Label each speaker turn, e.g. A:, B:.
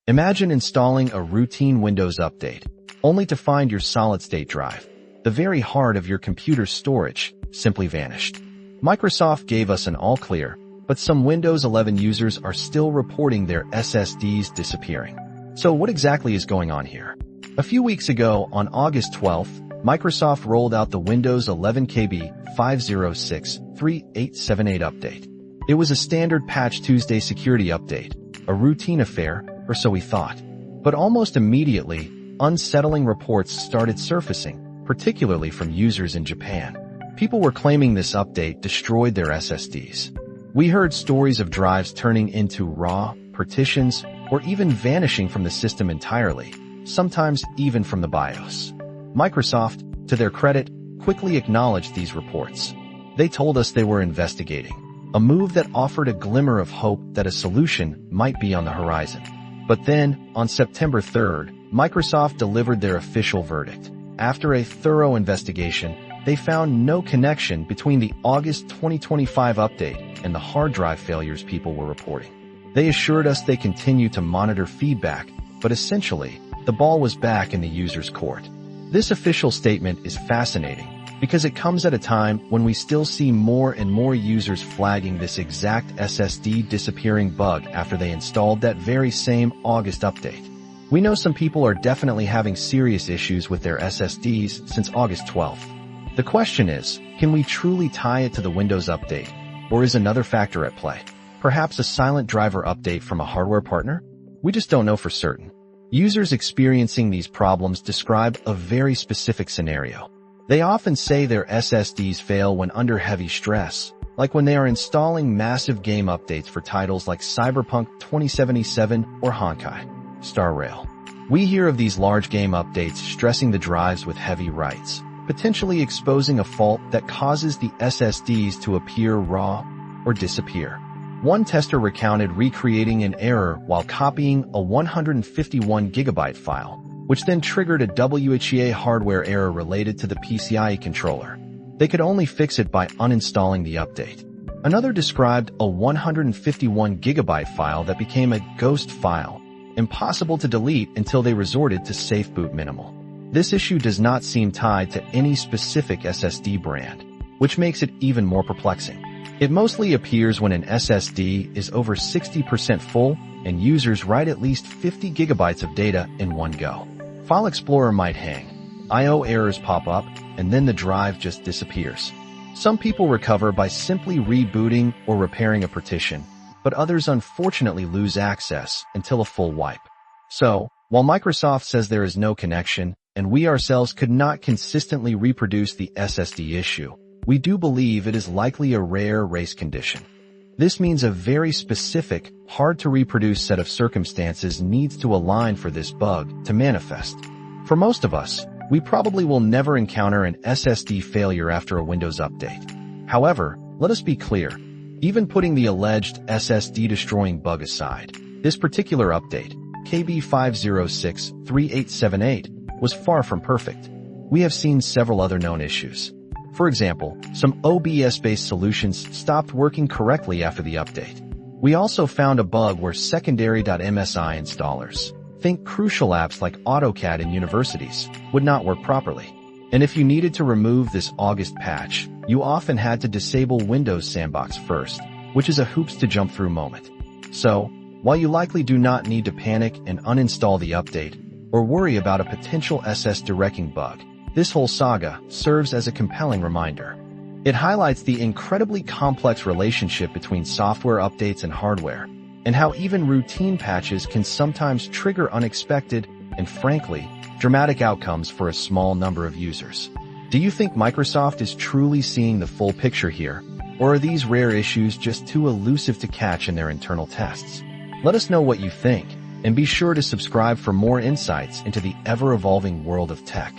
A: Imagine installing a routine Windows update, only to find your solid-state drive, the very heart of your computer's storage, simply vanished. Microsoft gave us an all-clear, but some Windows 11 users are still reporting their SSDs disappearing. So what exactly is going on here? A few weeks ago, on August 12th, Microsoft rolled out the Windows 11 KB 506-3878 update. It was a standard Patch Tuesday security update, a routine affair, or so we thought. But almost immediately, unsettling reports started surfacing, particularly from users in Japan. People were claiming this update destroyed their SSDs. We heard stories of drives turning into raw, partitions, or even vanishing from the system entirely, sometimes even from the BIOS. Microsoft, to their credit, quickly acknowledged these reports. They told us they were investigating, a move that offered a glimmer of hope that a solution might be on the horizon. But then, on September 3rd, Microsoft delivered their official verdict. After a thorough investigation, they found no connection between the August 2025 update and the hard drive failures people were reporting. They assured us they continue to monitor feedback, but essentially, the ball was back in the user's court. This official statement is fascinating because it comes at a time when we still see more and more users flagging this exact SSD disappearing bug after they installed that very same August update. We know some people are definitely having serious issues with their SSDs since August 12th. The question is, can we truly tie it to the Windows update, or is another factor at play? Perhaps a silent driver update from a hardware partner? We just don't know for certain. Users experiencing these problems describe a very specific scenario. They often say their SSDs fail when under heavy stress, like when they are installing massive game updates for titles like Cyberpunk 2077 or Honkai Star Rail. We hear of these large game updates stressing the drives with heavy writes, potentially exposing a fault that causes the SSDs to appear raw or disappear. One tester recounted recreating an error while copying a 151 gigabyte file, which then triggered a WHEA hardware error related to the PCIe controller. They could only fix it by uninstalling the update. Another described a 151 gigabyte file that became a ghost file, impossible to delete until they resorted to safe boot minimal. This issue does not seem tied to any specific SSD brand, which makes it even more perplexing. It mostly appears when an SSD is over 60% full and users write at least 50 gigabytes of data in one go. File Explorer might hang, I/O errors pop up, and then the drive just disappears. Some people recover by simply rebooting or repairing a partition, but others unfortunately lose access until a full wipe. So, while Microsoft says there is no connection, and we ourselves could not consistently reproduce the SSD issue, we do believe it is likely a rare race condition. This means a very specific, hard-to-reproduce set of circumstances needs to align for this bug to manifest. For most of us, we probably will never encounter an SSD failure after a Windows update. However, let us be clear, even putting the alleged SSD-destroying bug aside, this particular update, KB 506-3878, was far from perfect. We have seen several other known issues. For example, some OBS-based solutions stopped working correctly after the update. We also found a bug where secondary.msi installers, think crucial apps like AutoCAD in universities, would not work properly. And if you needed to remove this August patch, you often had to disable Windows Sandbox first, which is a hoops to jump through moment. So, while you likely do not need to panic and uninstall the update, or worry about a potential SSD wrecking bug, this whole saga serves as a compelling reminder. It highlights the incredibly complex relationship between software updates and hardware, and how even routine patches can sometimes trigger unexpected and, frankly, dramatic outcomes for a small number of users. Do you think Microsoft is truly seeing the full picture here, or are these rare issues just too elusive to catch in their internal tests? Let us know what you think, and be sure to subscribe for more insights into the ever-evolving world of tech.